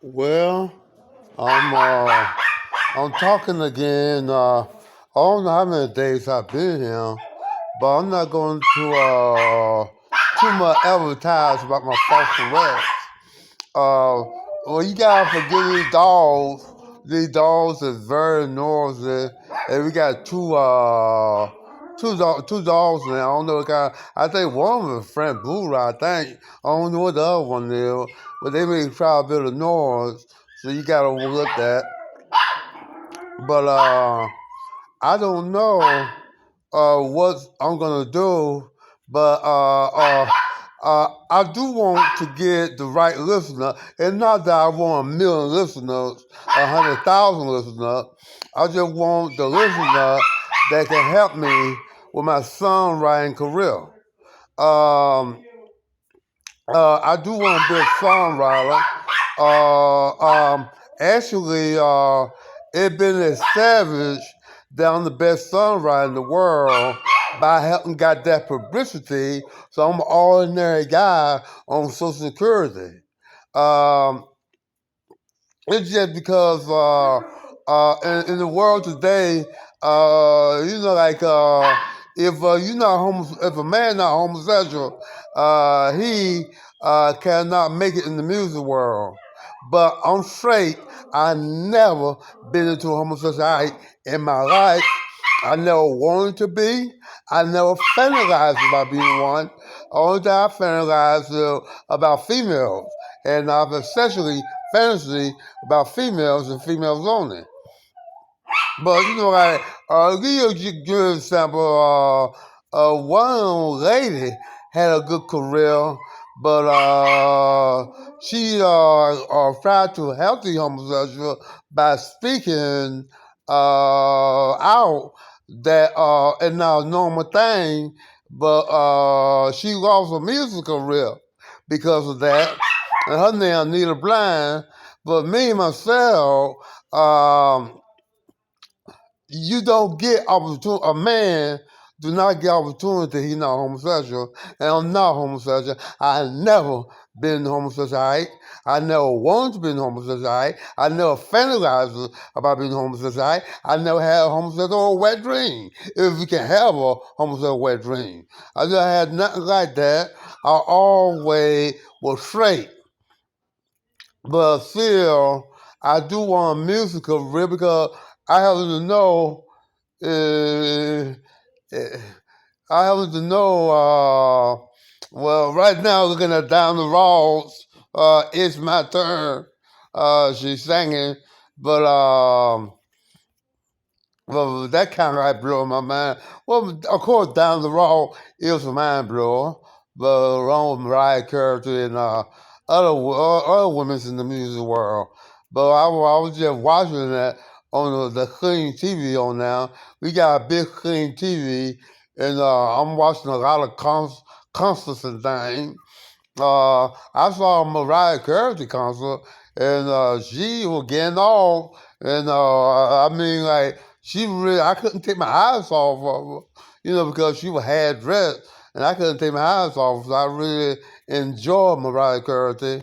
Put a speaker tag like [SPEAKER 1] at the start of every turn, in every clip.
[SPEAKER 1] Well, I'm uh, I'm talking again. I don't know how many days I've been here, but I'm not going to too much advertise about my false arrest. Well, you gotta forget these dogs. These dogs is very noisy, and we got two dogs now. I don't know what kind. I think one of them is French Bulldog. I think I don't know what the other one is, but they make quite a bit of noise, so you gotta overlook that. But I don't know what I'm gonna do, but I do want to get the right listener. It's not that I want a million listeners, 100,000 listeners. I just want the listener that can help me with my songwriting career. Um, I do want to be a songwriter. Uh, um, actually, it's been established that I'm the best songwriter in the world by helping got that publicity. So I'm an ordinary guy on Social Security. Um, it's just because in the world today, if you're not if a man not homosexual, he cannot make it in the music world. But I'm straight. I never been into homosexuality in my life. I never wanted to be. I never fantasized about being one. Only thing I fantasized about females, and I've essentially fantasy about females and females only. But give you a good example. One lady had a good career, but she tried to help the homosexual by speaking out that it's not a normal thing, but she lost her music career because of that. And her name Nita Blind. But me myself, you don't get opportunity. A man do not get opportunity. He's not homosexual, and I'm not homosexual. I never been homosexual. I never wanted to be homosexual. I never fantasized about being homosexual. I never had a homosexual wet dream. If you can have a homosexual wet dream, I never had nothing like that. I always was straight. But still, I do want a musical career because I have to know. Uh, uh, I have to know. Well, right now, looking at Down the Roads, it's my turn. She's singing, but well, that kind of like blew my mind. Well, of course, Down the Road is a mind blower, but along with Mariah Carey and other women in the music world. But I was just watching that on the clean TV on now. We got a big clean TV, and I'm watching a lot of concerts and things. I saw Mariah Carey concert, and she was getting off, and I mean, like she really, I couldn't take my eyes off of her, because she was half dressed, and I couldn't take my eyes off. So I really enjoyed Mariah Carey.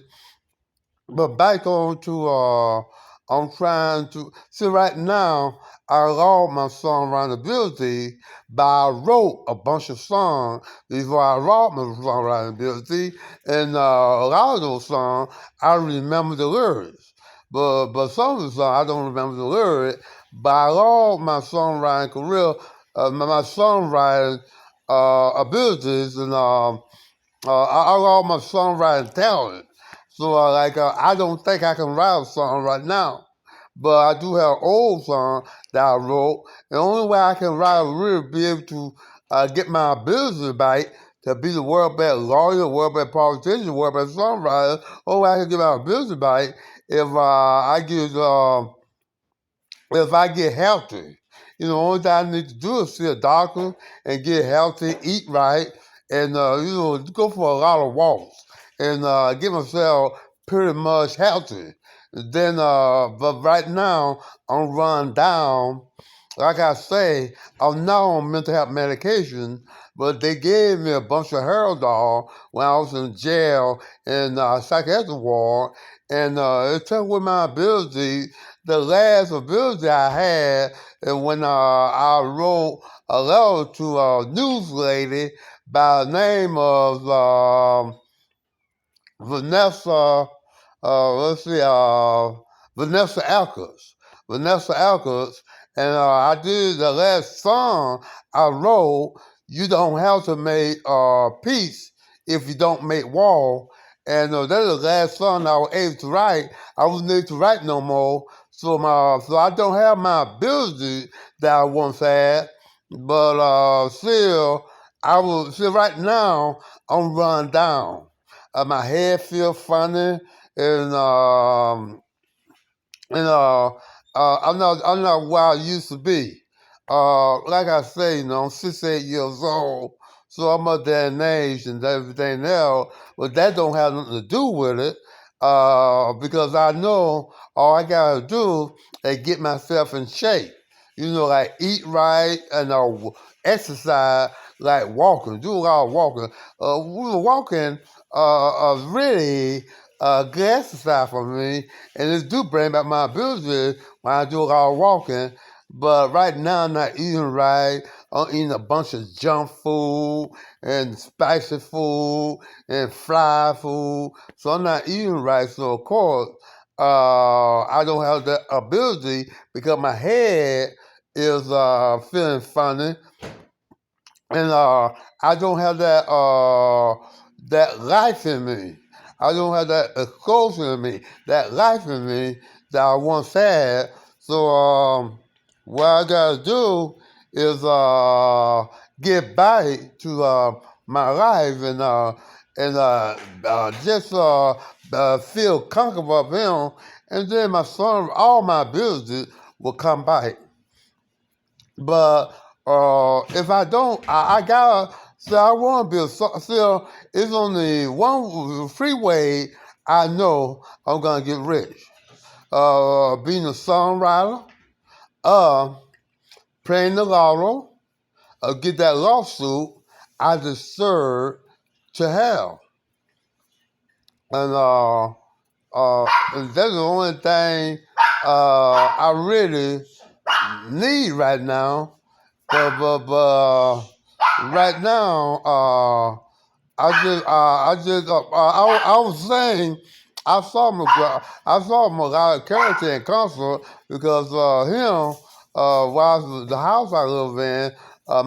[SPEAKER 1] But back on to I'm trying to see right now. I lost my songwriting ability, but I wrote a bunch of songs before I lost my songwriting ability, and a lot of those songs I remember the lyrics. But some of the songs I don't remember the lyrics. But I lost my songwriting career, my songwriting abilities, and I lost my songwriting talent. So I don't think I can write a song right now. But I do have old song that I wrote. The only way I can write a really be able to get my ability back to be the world best lawyer, world best politician, world best songwriter. Only way I can get my ability back if if I get healthy. Only thing I need to do is see a doctor and get healthy, eat right, and go for a lot of walks and get myself pretty much healthy. Then, but right now I'm run down. Like I say, I'm not on mental health medication, but they gave me a bunch of Herodol when I was in jail in psychiatric ward, and it took away my ability. The last ability I had, and when I wrote a letter to a news lady by the name of Vanessa, let's see, Vanessa Alkers. Vanessa Alkers. And I did the last song I wrote, You Don't Have to Make Peace If You Don't Make War. And that is the last song I was able to write. I wasn't able to write no more. So I don't have my ability that I once had. But still right now, I'm run down. My head feel funny, and I'm not where I used to be. Like I say, I'm 68 years old, so I'm of that age and everything else. But that don't have nothing to do with it, because I know all I gotta do is get myself in shape. Like eat right and exercise, like walking, do a lot of walking. We were walking really good exercise for me, and it do bring back my ability when I do a lot of walking. But right now, I'm not eating right. I'm eating a bunch of junk food and spicy food and fried food. So I'm not eating right. So, of course, I don't have the ability because my head is feeling funny, and I don't have that life in me. I don't have that exposure in me, that life in me that I once had. So what I gotta do is get back to my life and just feel comfortable of him, and then my son, all my abilities will come back. But if I don't, I gotta. So I want to be still. It's only one freeway I know I'm gonna get rich. Being a songwriter, uh, playing the lotto, get that lawsuit I deserve to have, and and that's the only thing I really need right now. But right now, I was saying, I saw Mariah Carey in concert because while the house I live in,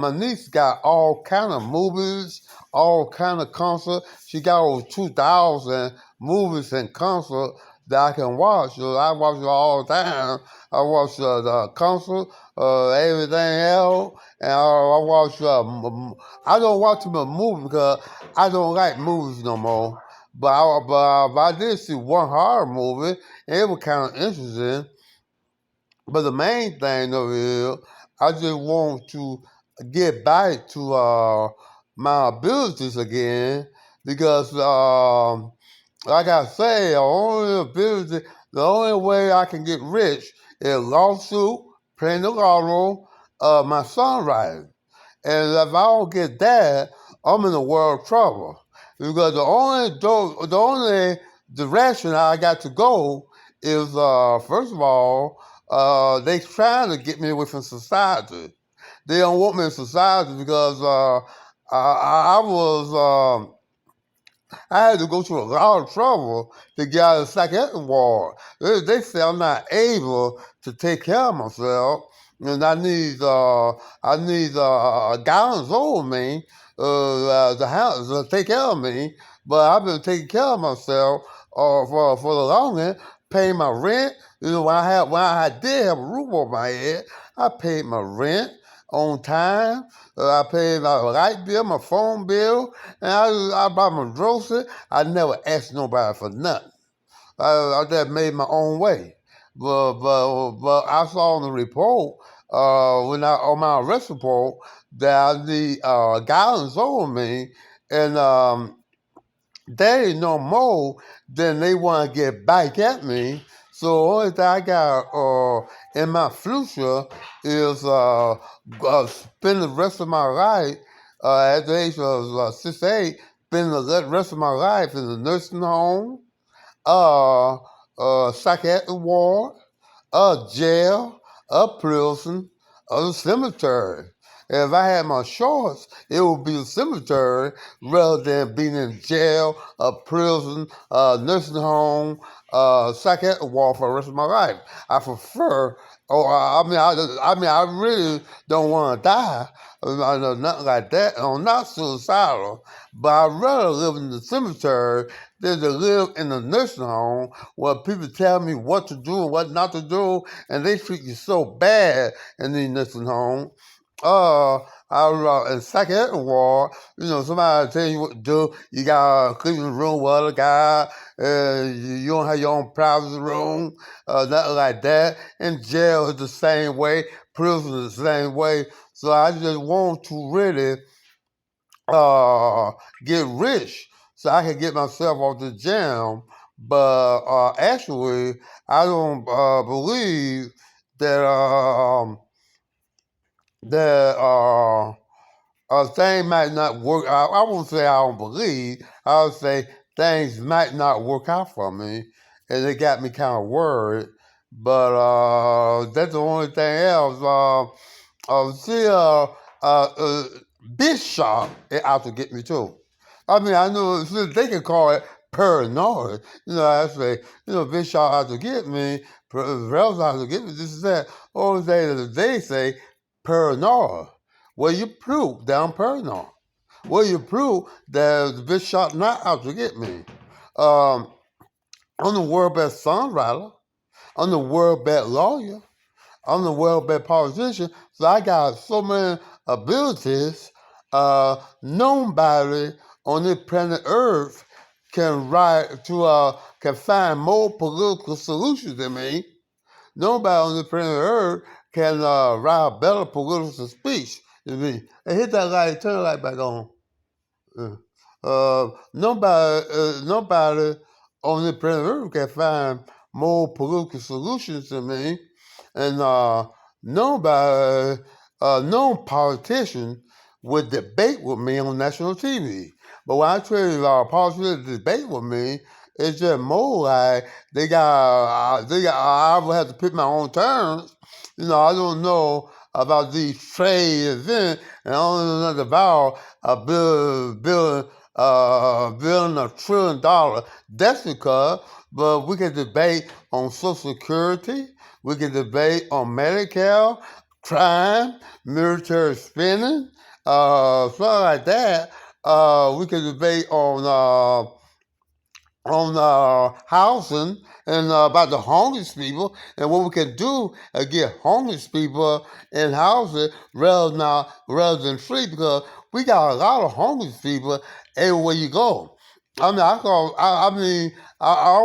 [SPEAKER 1] my niece got all kind of movies, all kind of concerts. She got over 2,000 movies and concerts that I can watch. So I watch it all the time. I watch the concert, everything else, and I watch. I don't watch them a movie because I don't like movies no more. But I did see one horror movie, and it was kind of interesting. But the main thing though is, I just want to get back to my abilities again because, like I say, the only way I can get rich is lawsuit, playing the lotto, my songwriting. And if I don't get that, I'm in a world of trouble. Because the only direction I got to go is, first of all, they trying to get me away from society. They don't want me in society because I was I had to go through a lot of trouble to get out of the psychiatric ward. They say I'm not able to take care of myself, and I need guidance over me to take care of me. But I've been taking care of myself for the longest, paying my rent. When I did have a roof over my head, I paid my rent on time. I paid my light bill, my phone bill, and I bought my groceries. I never asked nobody for nothing. I just made my own way. But I saw on the report, on my arrest report, that I need guidance over me, and they ain't no more than they want to get back at me. So only thing I got in my future is spend the rest of my life at the age of 68, spending the rest of my life in a nursing home, uh, psychiatric ward, a jail, a prison, a cemetery. If I had my choice, it would be a cemetery rather than being in jail, a prison, a nursing home, psychiatric ward for the rest of my life. I prefer. Oh, I really don't want to die. I know nothing like that. I'm not suicidal, but I'd rather live in the cemetery than to live in a nursing home where people tell me what to do and what not to do, and they treat you so bad in the nursing home. I was in psychiatric ward. Somebody tell you what to do. You got to clean the room with other guy. You don't have your own private room. Nothing like that. In jail is the same way. Prison is the same way. So I just want to really uh, get rich so I can get myself off the jam. But actually, I don't believe that that things might not work out. I won't say I don't believe. I would say things might not work out for me, and it got me kind of worried. But that's the only thing else. See, Bishop is out to get me too. I mean, I know they can call it paranoid. I say, Bishop out to get me, Ralph out to get me, this is that. Only thing that they say, paranoid. Well, you prove that I'm paranoid. Well, you prove that the Bishop not out to get me. Um, I'm the world best songwriter. I'm the world best lawyer. I'm the world best politician, so I got so many abilities. Nobody on this planet Earth can find more political solutions than me. Nobody on this planet Earth can write a better political speech than me. And hit that light, turn the light back on. Nobody on the planet Earth can find more political solutions than me, and no politician would debate with me on national TV. But when I tell you politicians debate with me, it's just more like I would have to pick my own terms. I don't know about these trade events, and I don't know nothing about building $1 trillion. That's because, but we can debate on Social Security, we can debate on Medicare, crime, military spending, stuff like that. We can debate on housing and about the homeless people and what we can do to get homeless people in housing rather than free, because we got a lot of homeless people everywhere you go. I mean, I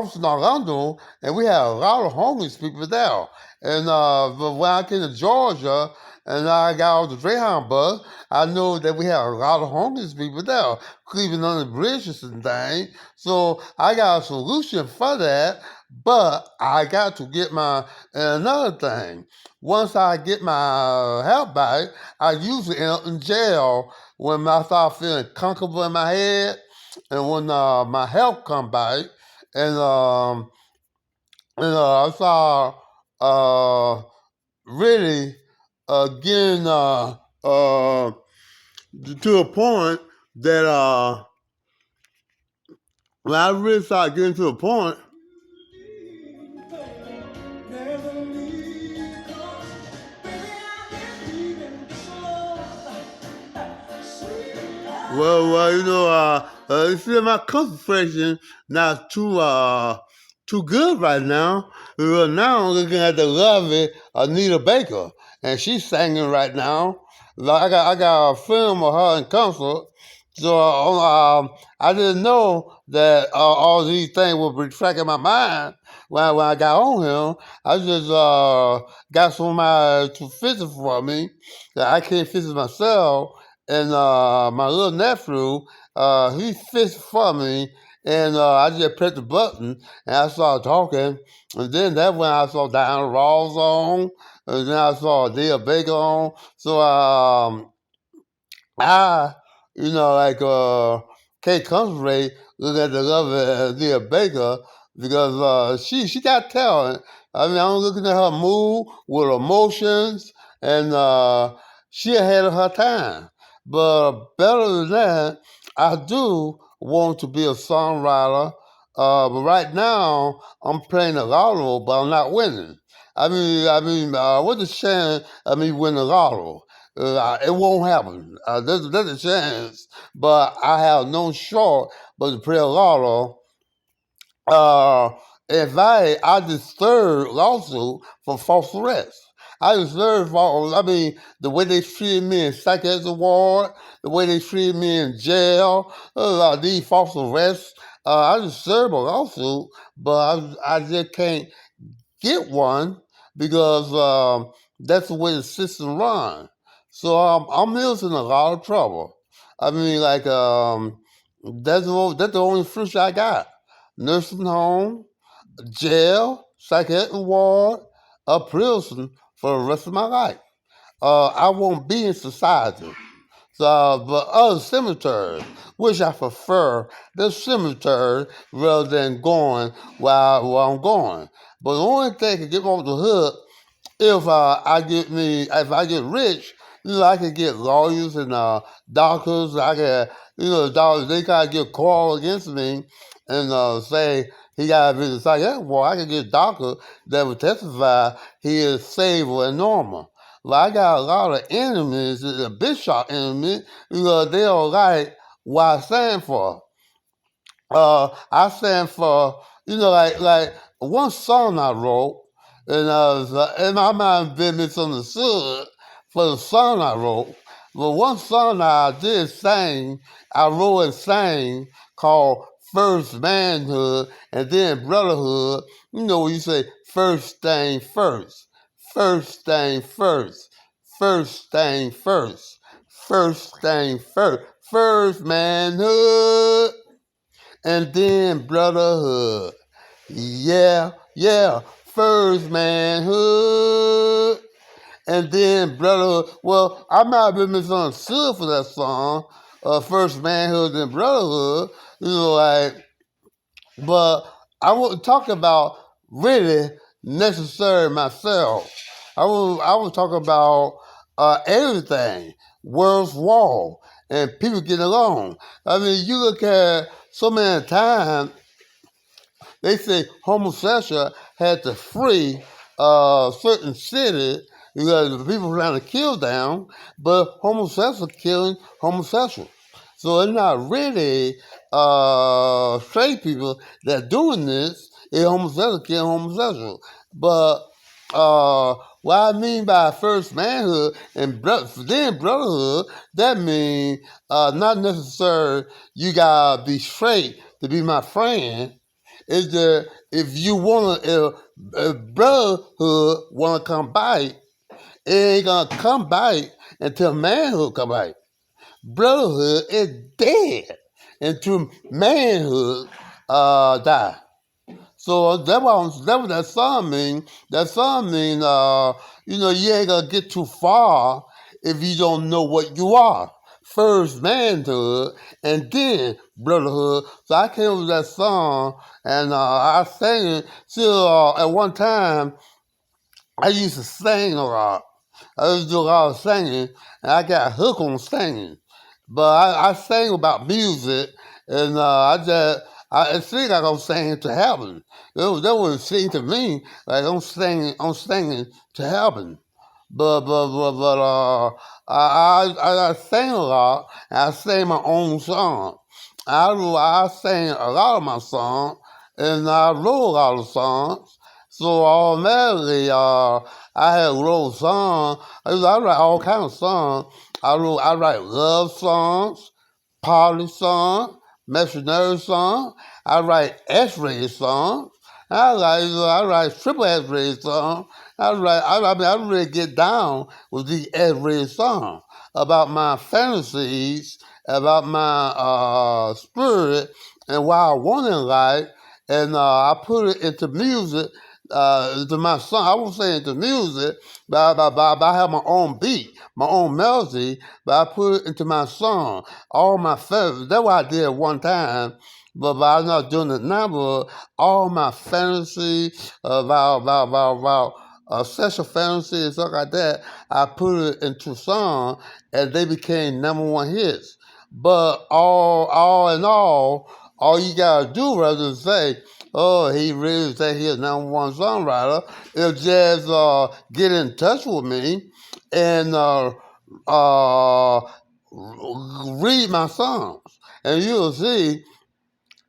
[SPEAKER 1] was in Orlando, and we had a lot of homeless people there. And but when I came to Georgia, and I got on the Greyhound bus, I know that we had a lot of homeless people there, sleeping on the bridges and things. So I got a solution for that, but I got to get and another thing. Once I get my health back, I usually end up in jail when I start feeling comfortable in my head, and when my health come back, and I start really getting to a point that when I really start getting to a point. See, my concentration not too good right now. Now I'm looking at the lovely Anita Baker, and she's singing right now. Like, I got a film of her in concert. So I didn't know that all these things would be tracking my mind when I got on here. I just got somebody to fix it for me that I can't fix it myself. And my little nephew, he fixed it for me. And I just pressed the button and I started talking. And then that's when I saw Diana Ross on. And then I saw Dale Baker on. So I like Kate Constantly look at the love of Leah Baker because she got talent. I mean, I'm looking at her move with emotions, and she ahead of her time. But better than that, I do want to be a songwriter. But right now, I'm playing the lotto, but I'm not winning. What's the chance of me winning the lotto? It won't happen. There's a chance, but I have no short but to play a lotto. Uh, I deserve lawsuit for false arrest. I deserve false. I mean, the way they treated me in psychiatric ward, the way they treated me in jail, these false arrests. I deserve a lawsuit, but I just can't get one because that's the way the system runs. So I'm in a lot of trouble. I mean, like that's the only future I got: nursing home, jail, psychiatric ward, a prison for the rest of my life. I won't be in society. So, but other cemeteries, which I prefer the cemetery rather than going while I'm going. But the only thing that can get me off the hook if I get rich, I can get lawyers and doctors. I can, doctors they gotta get call against me and say he gotta be the psychiatric. Well, I can get a doctor that would testify he is stable and normal. But I got a lot of enemies, a big shot enemy, because they don't like what I stand for. I stand for like one song I wrote, and I might have been misunderstood for the song I wrote, but one song I did sing, I wrote and sang called First Manhood and then Brotherhood. When you say first thing first, first thing first, first thing first, first thing first, first manhood and then brotherhood. Yeah, yeah, first manhood, and then brotherhood. Well, I might have been misunderstood for that song, first manhood and brotherhood. Like, but I want to talk about really necessary myself. I will talk about everything, world's war, and people getting along. I mean, you look at so many times they say homosexual had to free certain cities because the people trying to kill them, but homosexual killing homosexual. So it's not really straight people that doing this. It's homosexual killing homosexual. But what I mean by first manhood and then brotherhood, that means not necessarily you gotta be straight to be my friend. Is that if you want to, if brotherhood want to come by, it ain't gonna come by until manhood come by. Brotherhood is dead until manhood die. So that what that song mean. That song mean, you ain't gonna get too far if you don't know what you are. First manhood and then brotherhood. So I came up with that song and I sang it. So at one time I used to sing a lot. I used to do a lot of singing, and I got hooked on singing. But I sang about music, and it seemed like I'm singing to heaven. That would seem to me like I'm singing to heaven. But I sang a lot, and I sang my own song. I sang a lot of my songs, and I wrote a lot of songs. So automatically, I had wrote songs. I write all kinds of songs. I write love songs, party songs, missionary songs. I write X-ray songs. I write triple X-ray songs. I really get down with these X-ray songs about my fantasies, about my spirit, and what I want in life, and I put it into music to my song. I won't say into music, but I have my own beat, my own melody, but I put it into my song. All my fantasies. That's what I did one time, but I'm not doing it now. But all my fantasy about sexual fantasy and stuff like that, I put it into song, and they became #1 hits. But all in all you gotta do rather than say, oh, he really say he's #1 songwriter, is just get in touch with me and uh, read my songs. And you'll see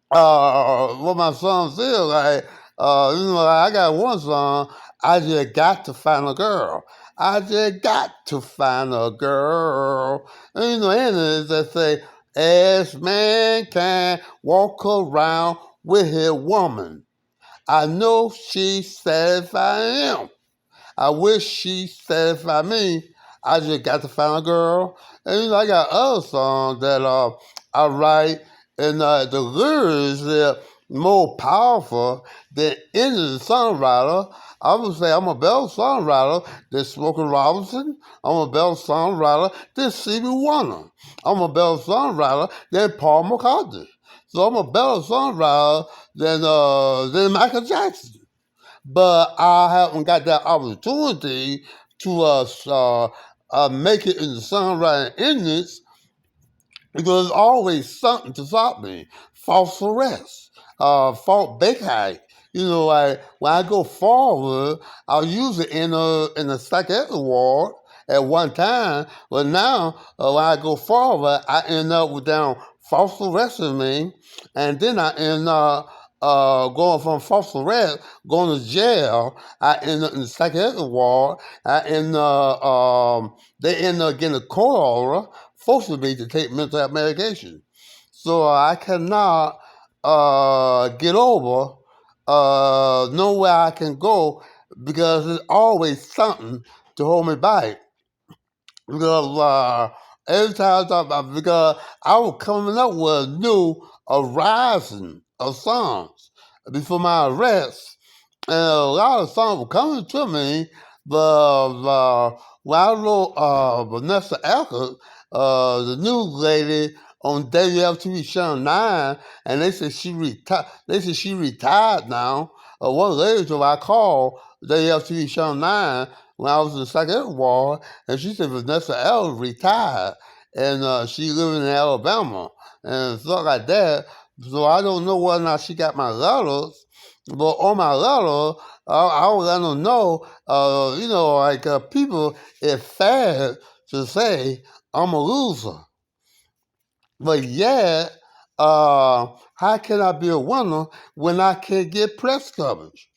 [SPEAKER 1] what my songs is. Like, I got one song, I just got to find a girl. I just got to find a girl. And and it just say, as man can walk around with his woman, I know she satisfied him. I wish she satisfied me. I just got to find a girl. And I got other songs that I write, and the lyrics are more powerful than any songwriter. I would say I'm a better songwriter than Smokey Robinson. I'm a better songwriter than Stevie Wonder. I'm a better songwriter than Paul McCartney. So I'm a better songwriter than Michael Jackson, but I haven't got that opportunity to make it in the songwriting English because there's always something to stop me. False arrest, false bake hike. Like when I go forward, I'll use it in a psychiatric ward at one time, but now when I go forward, I end up with them false arresting me, and then I end up going from false arrest, going to jail. I end up in the psychiatric ward. They end up getting a court order forcing me to take mental health medication. So I cannot get over nowhere I can go because there's always something to hold me back. Because every time I talk about, because I was coming up with a new horizon of songs before my arrest, and a lot of songs were coming to me, but when I wrote Vanessa Eckert, the news lady on WFTV Channel 9, and they said she retired. They said she retired now. One lady told me I called WFTV Channel 9 when I was in the psychiatric ward, and she said Vanessa Eckert retired, and she living in Alabama and stuff like that. So I don't know whether or not she got my letters, but on my letter, I would let them know, people, it's fair to say I'm a loser. But yet, how can I be a winner when I can't get press coverage?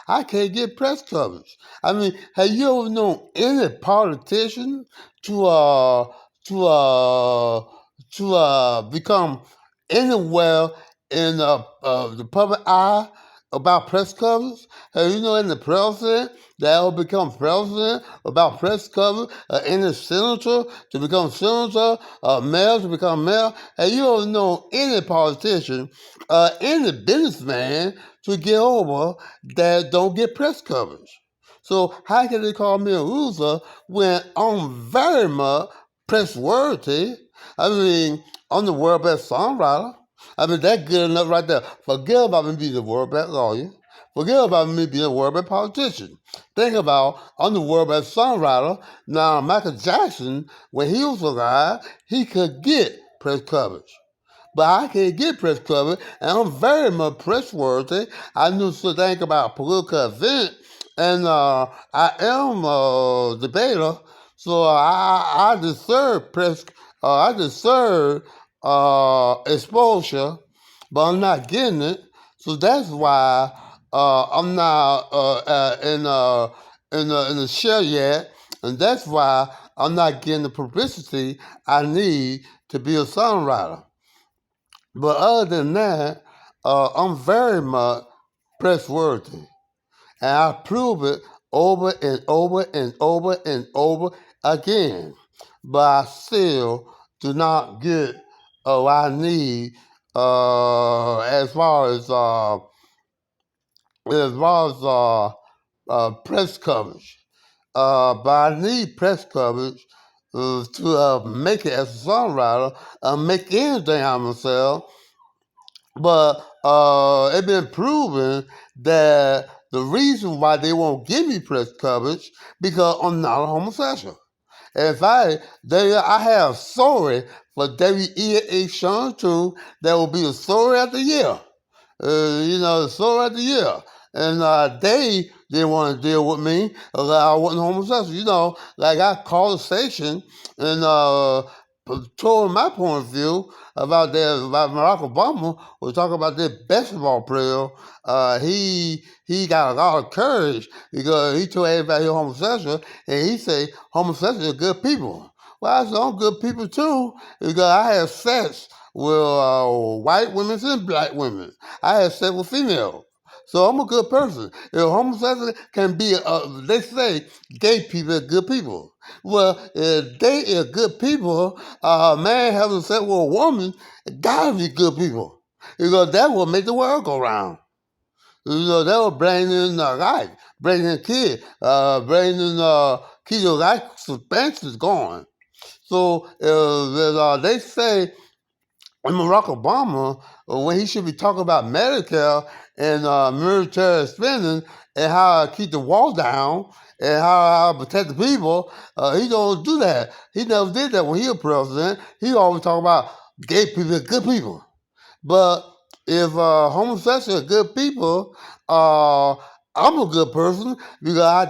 [SPEAKER 1] I can't get press coverage. I mean, have you ever known any politician to to uh become anywhere in the public eye about press coverage? Have you known any president that will become president about press coverage? Any senator to become senator? Mayor to become mayor? Have you ever known any politician, any businessman to get over that don't get press coverage? So how can they call me a loser when I'm very much press worthy? I mean, I'm the world best songwriter. I mean, that's good enough right there. Forget about me being the world best lawyer. Forget about me being a world best politician. Think about, I'm the world best songwriter. Now, Michael Jackson, when he was alive, he could get press coverage. But I can't get press coverage, and I'm very much press worthy. I knew to think about political event, and I am a debater, so I deserve press. I deserve exposure, but I'm not getting it. So that's why I'm not in the show yet, and that's why I'm not getting the publicity I need to be a songwriter. But other than that, I'm very much press worthy. And I prove it over and over and over and over again. But I still do not get what I need as far as as far as press coverage. But I need press coverage to make it as a songwriter, make anything out of myself. But it's been proven that the reason why they won't give me press coverage because I'm not a homosexual. In fact, I have a story for WEA Sean too that will be the story of the year. The story of the year. And they didn't want to deal with me because I wasn't homosexual. Like I called the station and told my point of view about Barack Obama was talking about this basketball player. He got a lot of courage because he told everybody he was homosexual and he said homosexuals are good people. Well, I said I'm good people too because I had sex with white women and black women. I had sex with females. So I'm a good person. If homosexual can be, they say gay people are good people. Well, if they are good people, a man having sex with a woman, gotta be good people. Because that will make the world go round. That will bring in life, bring in kids, bring in keep your life suspense is going. So they say and Barack Obama, when he should be talking about Medicare and military spending and how to keep the wall down and how to protect the people, he don't do that. He never did that when he was president. He always talk about gay people are good people. But if homosexuals are good people, I'm a good person because I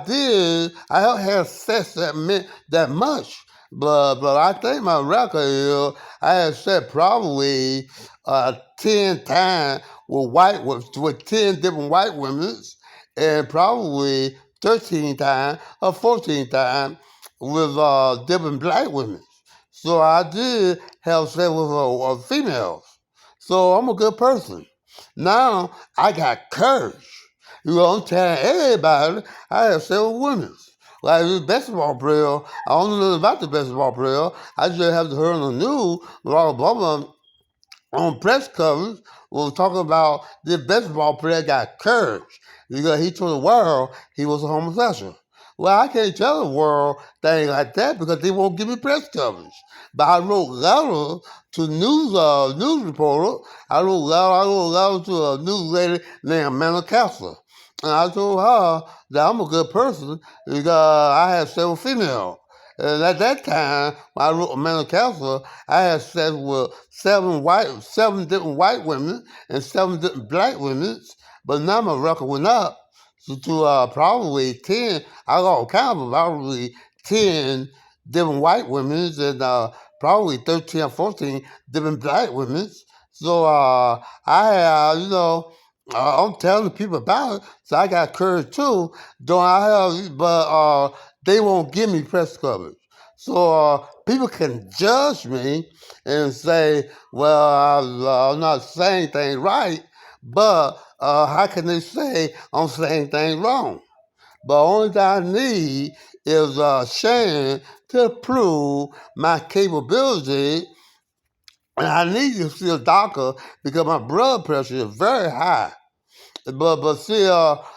[SPEAKER 1] don't have sex that meant that much. But I think my record is I have sex probably 10 times with 10 different white women and probably 13 times or 14 times with different black women. So I did have sex with females. So I'm a good person. Now I got courage. I'm telling everybody I have several women. Like this basketball player, I don't know nothing about the basketball player. I just have to hear on the news, blah, blah, blah, on press coverage was talking about this basketball player got courage because he told the world he was a homosexual. Well, I can't tell the world things like that because they won't give me press coverage. But I wrote letters to news reporter. I wrote letters to a news lady named Amanda Kessler. And I told her that I'm a good person because I had several females. And at that time, when I wrote Amanda Kessler, I had sex with seven different white women and seven different black women. But now my record went up to probably 10. I got kind of probably 10 different white women and probably 13 or 14 different black women. So I'm telling people about it. So I got courage too. Don't I have? But they won't give me press coverage. So people can judge me and say, well, I'm not saying things right, but how can they say I'm saying things wrong? But only thing I need is Shane to prove my capability. And I need to see a doctor because my blood pressure is very high. But see,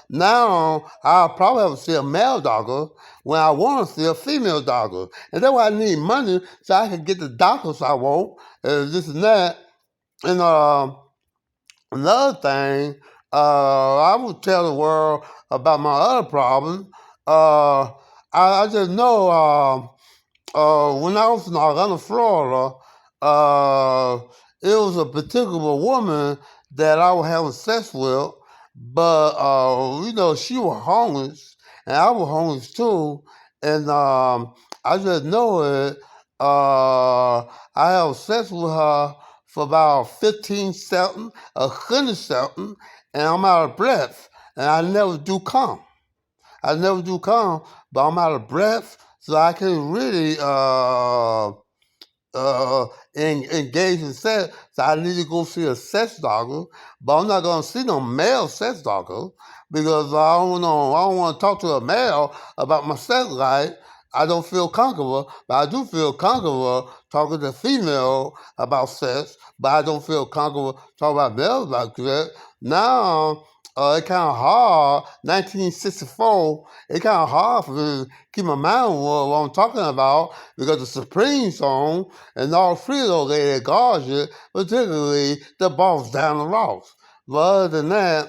[SPEAKER 1] now I'll probably have to see a male doctor when I want to see a female doctor. And that's why I need money so I can get the doctors I want, this and that. And another thing, I will tell the world about my other problem. I just know when I was in Atlanta, Florida, it was a particular woman that I was having sex with, but she was homeless, and I was homeless too, and I just know it. I have sex with her for about 15 seconds, 100 seconds, and I'm out of breath, and I never do come. I never do come, but I'm out of breath, so I can really engage in sex. So I need to go see a sex doctor, but I'm not gonna see no male sex doctor because I don't know. I don't want to talk to a male about my sex life. I don't feel comfortable, but I do feel comfortable talking to female about sex, but I don't feel comfortable talking about males about sex. Now it kind of hard. 1964. It kind of hard for me to keep my mind on what I'm talking about because the Supreme song and all three of those ladies gorgeous, particularly the boss down the Ross. But other than that,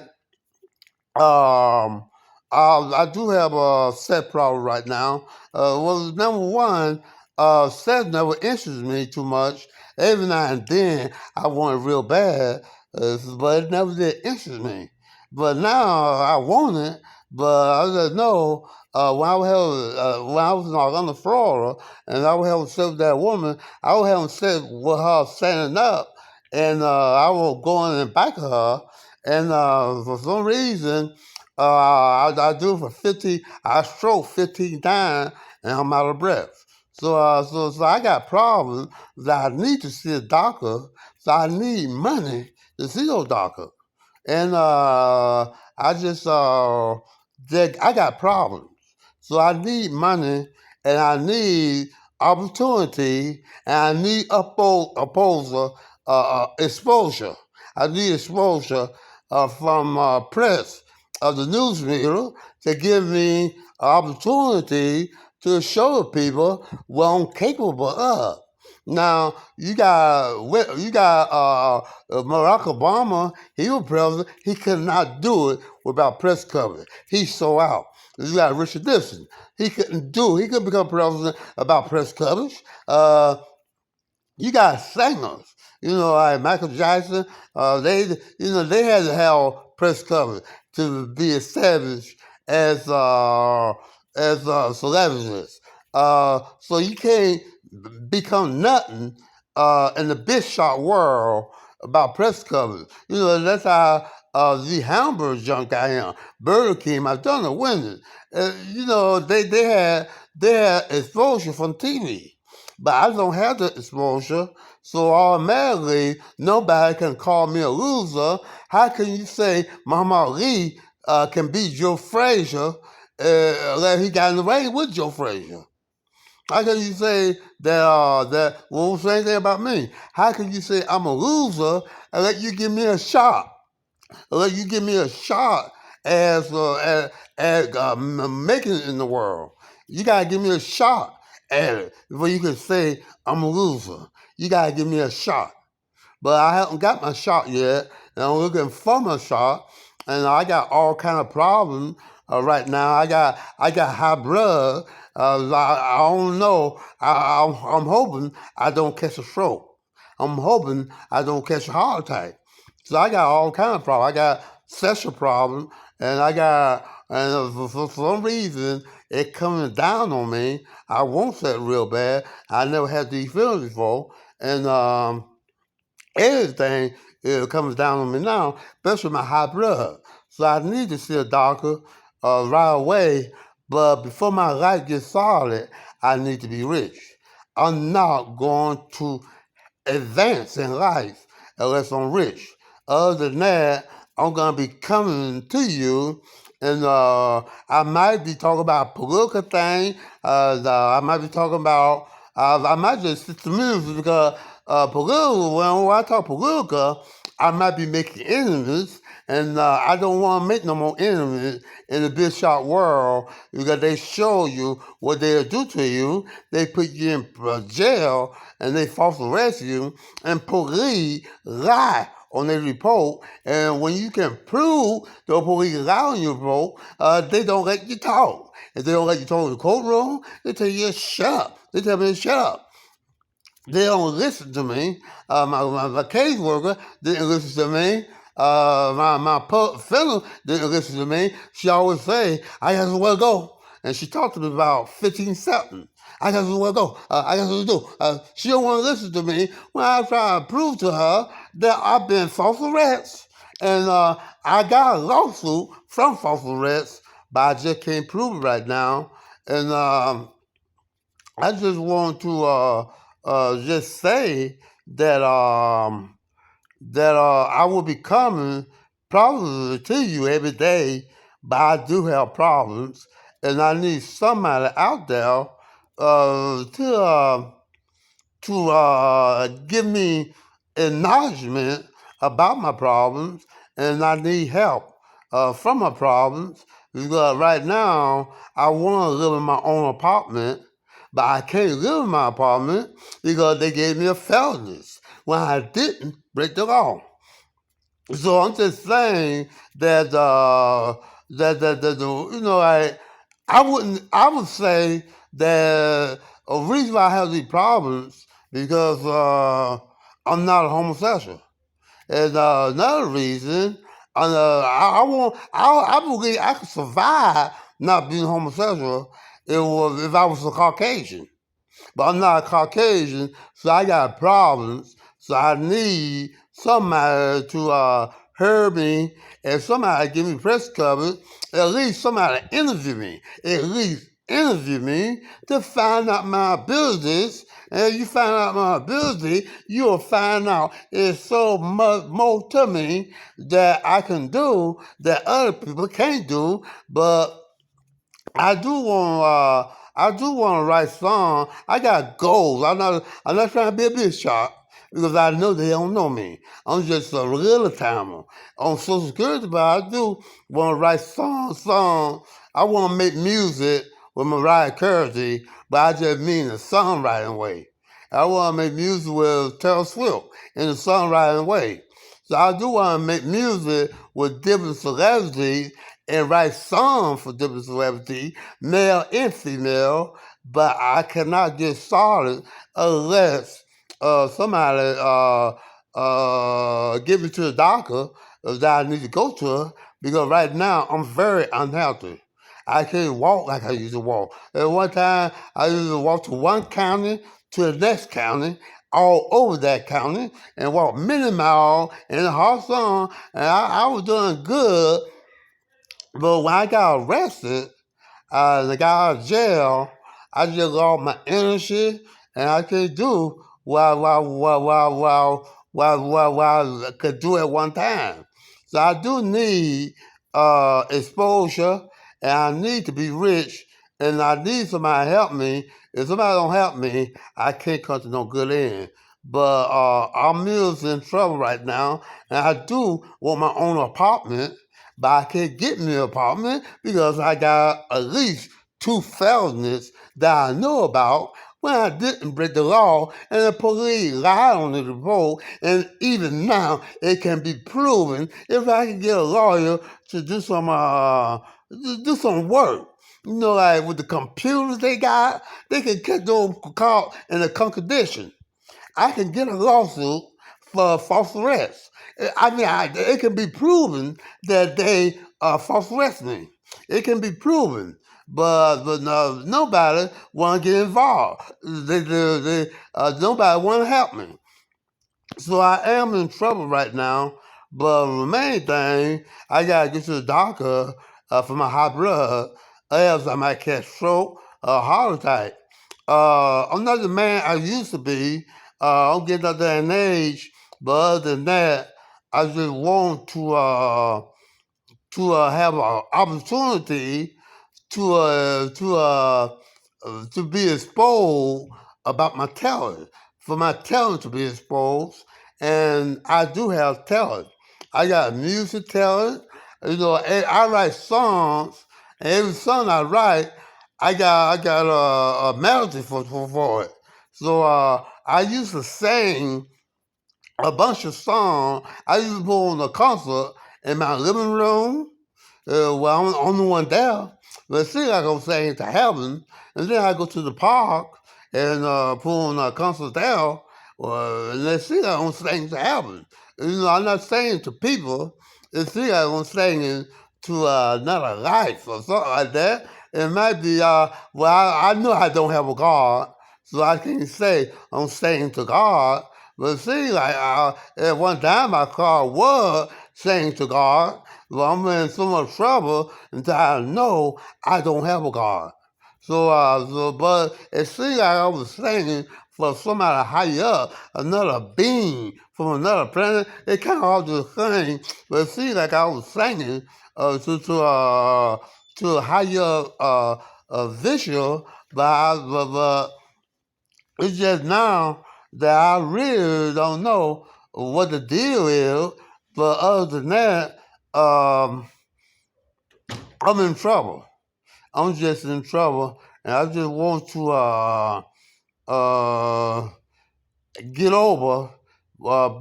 [SPEAKER 1] um, I do have a set problem right now. Well, number one, set never interests me too much. Every now and then, I want it real bad, but it never did interest me. But now I want it, but I just know when I was in Orlando, Florida, and I was having sex with that woman, I was having sex with her standing up, and I was going in the back of her, and for some reason, I do it for 50, I stroke 15 times and I'm out of breath. So I got problems that I need to see a doctor, so I need money to see a doctor. And I just, I got problems. So I need money and I need opportunity and I need exposure. I need exposure from press of the news media to give me an opportunity to show people what I'm capable of. Now Barack Obama. He was president. He could not do it without press coverage. He's so out. You got Richard Nixon. He couldn't do. He couldn't become president about press coverage. You got singers, like Michael Jackson. They had to have press coverage to be established as celebrities. So you can't become nothing in the big shot world about press coverage. That's how the hamburger junk I am. Burger King, I've done the winners. They had exposure from TV. But I don't have the exposure, so automatically nobody can call me a loser. How can you say Muhammad Ali can beat Joe Frazier that he got in the ring with Joe Frazier? How can you say that won't say anything about me? How can you say I'm a loser and let you give me a shot? Let you give me a shot as making it in the world. You gotta give me a shot at it before you can say I'm a loser. You gotta give me a shot. But I haven't got my shot yet, and I'm looking for my shot. And I got all kind of problems right now. I got high blood. I don't know. I'm hoping I don't catch a stroke. I'm hoping I don't catch a heart attack. So I got all kind of problems. I got sexual problems, and for some reason it coming down on me. I want that real bad. I never had these feelings before, and everything comes down on me now, especially my high blood. So I need to see a doctor right away. But before my life gets solid, I need to be rich. I'm not going to advance in life unless I'm rich. Other than that, I'm gonna be coming to you, and I might be talking about political thing. I might be talking about. I might just sit the music because political. When I talk political, I might be making enemies, and I don't want to make no more enemies in the big shot world because they show you what they'll do to you. They put you in jail and they false arrest you, and police lie on their report. And when you can prove the police lie on your report, they don't let you talk. If they don't let you talk in the courtroom, they tell you to shut up. They tell me to shut up. They don't listen to me. My caseworker didn't listen to me. My fellow didn't listen to me. She always say, I got somewhere to go. And she talked to me about 15 seconds. I got somewhere to go. I got something to do. She don't want to listen to me when I try to prove to her that I've been false arrest. And I got a lawsuit from false arrest, but I just can't prove it right now. And I just want to just say that I will be coming probably to you every day, but I do have problems, and I need somebody out there to give me acknowledgement about my problems, and I need help. from my problems. Because right now, I want to live in my own apartment, but I can't live in my apartment because they gave me a felonies when I didn't break the law. So I'm just saying that I would say that a reason why I have these problems because I'm not a homosexual. And another reason, I believe I could survive not being homosexual if I was a Caucasian. But I'm not a Caucasian, so I got problems. So I need somebody to hear me and somebody to give me press coverage, at least somebody to interview me, at least interview me to find out my abilities. And if you find out my ability, you'll find out it's so much more to me that I can do that other people can't do. But I do want to write songs. I got goals. I'm not trying to be a big shot because I know they don't know me. I'm just a little timer on Social Security, but I do want to write songs. I want to make music with Mariah Carey, but I just mean the songwriting way. I want to make music with Taylor Swift in the songwriting way. So I do want to make music with different celebrities and write songs for different celebrities, male and female, but I cannot get started unless somebody give me to the doctor that I need to go to because right now I'm very unhealthy. I can't walk like I used to walk. At one time, I used to walk to one county to the next county, all over that county, and walk many miles in the hot sun, and I was doing good. But when I got arrested, and I got out of jail, I just lost my energy, and I can't do what I could do at one time. So I do need exposure, and I need to be rich, and I need somebody to help me. If somebody don't help me, I can't come to no good end. But our mill's in trouble right now, and I do want my own apartment, but I can't get me an apartment because I got at least two felonies that I know about when I didn't break the law and the police lied on the report. And even now, it can be proven if I can get a lawyer to do some work. You know, like with the computers they got, they can get those caught in a contradiction. I can get a lawsuit for false arrest. It can be proven that they false arrest me. It can be proven, but no, nobody want to get involved. Nobody want to help me. So I am in trouble right now. But the main thing, I gotta get to the doctor for my high blood, or else I might catch stroke or heart attack. I'm not the man I used to be. I'm getting up there in age, but other than that, I just want to have an opportunity to to be exposed about my talent, for my talent to be exposed, and I do have talent. I got music talent. You know, I write songs, and every song I write, I got a melody for it. So I used to sing a bunch of songs. I used to put on a concert in my living room. Well, I'm the only one there. But see, I go sing to heaven, and then I go to the park and put on a concert there. And let's see, I don't sing to heaven. You know, I'm not singing to people. Let's see, I'm singing to another life or something like that. It might be, I know I don't have a God, so I can't say I'm singing to God. But see, like at one time my car was saying to God, well, I'm in so much trouble until I know I don't have a God. But it seemed like I was singing for somebody higher up, another being from another planet. It kind of all the same, but it seemed like I was singing to a higher visual, but it's just now that I really don't know what the deal is. But other than that, I'm in trouble. I'm just in trouble, and I just want to uh, get over. But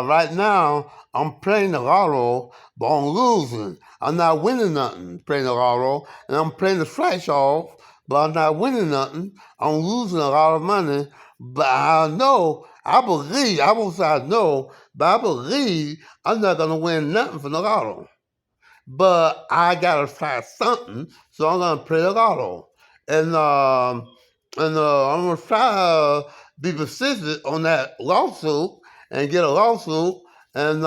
[SPEAKER 1] right now, I'm playing the lotto, but I'm losing. I'm not winning nothing playing the lotto, and I'm playing the scratch off, but I'm not winning nothing. I'm losing a lot of money, but I know, I believe, I won't say I know, but I believe I'm not going to win nothing from the lotto. But I gotta try something, so I'm gonna play the lotto, and I'm gonna try to be persistent on that lawsuit and get a lawsuit, and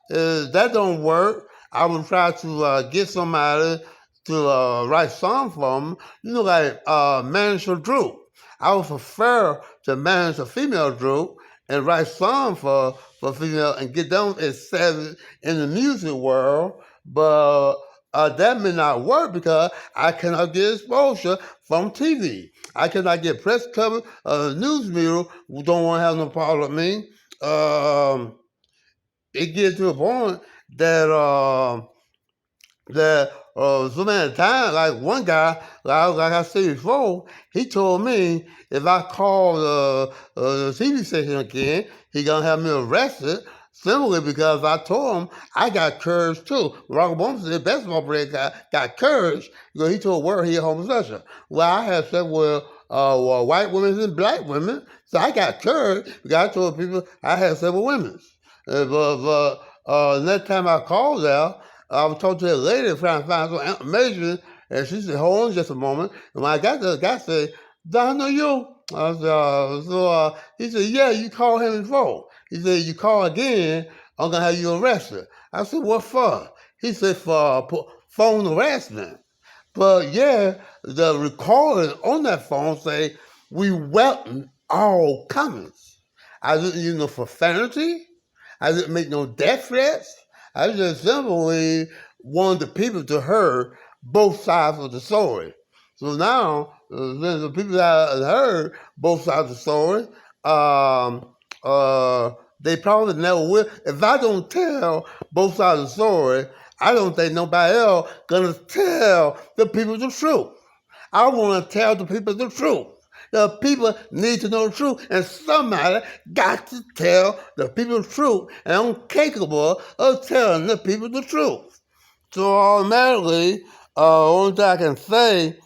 [SPEAKER 1] if that don't work, I will try to get somebody to write songs for them. You know, like manage a group. I would prefer to manage a female group and write songs for female and get them established in the music world, but that may not work because I cannot get exposure from TV. I cannot get press coverage. News media don't want to have no part of me. It gets to a point that so many times, like one guy, like I said before, he told me if I call the TV station again, he gonna have me arrested. Simply because I told him I got courage too. Barack Obama said basketball player got courage because he told word he a homosexual. Well, I have said, well, white women and black women, so I got courage because I told people I had several women. Next time I called out, I was talking to a lady trying to find some information, and she said, "Hold on just a moment." And when I got there, the guy said, "Do I know you?" I said, he said, "Yeah, you called him before." He said, "You call again, I'm gonna have you arrested." I said, "What for?" He said, "For phone harassment." But yeah, the recording on that phone say, "We welcome all comers." I didn't use no profanity. I didn't make no death threats. I just simply wanted the people to hear both sides of the story. So now, the people that heard both sides of the story, um, they probably never will. If I don't tell both sides of the story, I don't think nobody else gonna tell the people the truth. I want to tell the people the truth. The people need to know the truth, and somebody got to tell the people the truth, and I'm capable of telling the people the truth. So automatically, only thing I can say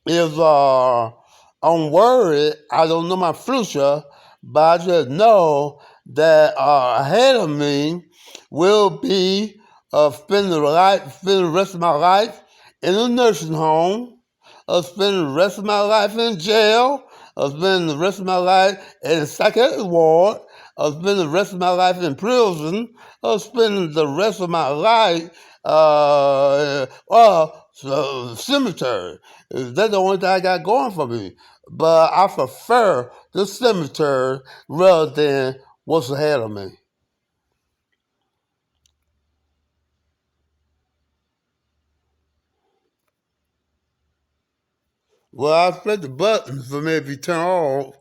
[SPEAKER 1] is I'm worried. I don't know my future, but I just know that ahead of me will be spending the rest of my life in a nursing home, spending the rest of my life in jail, spending the rest of my life in a psychiatric ward, spending the rest of my life in prison, spending the rest of my life cemetery. That's the only thing I got going for me. But I prefer the cemetery rather than what's ahead of me. Well, I press the button for me to be turned off.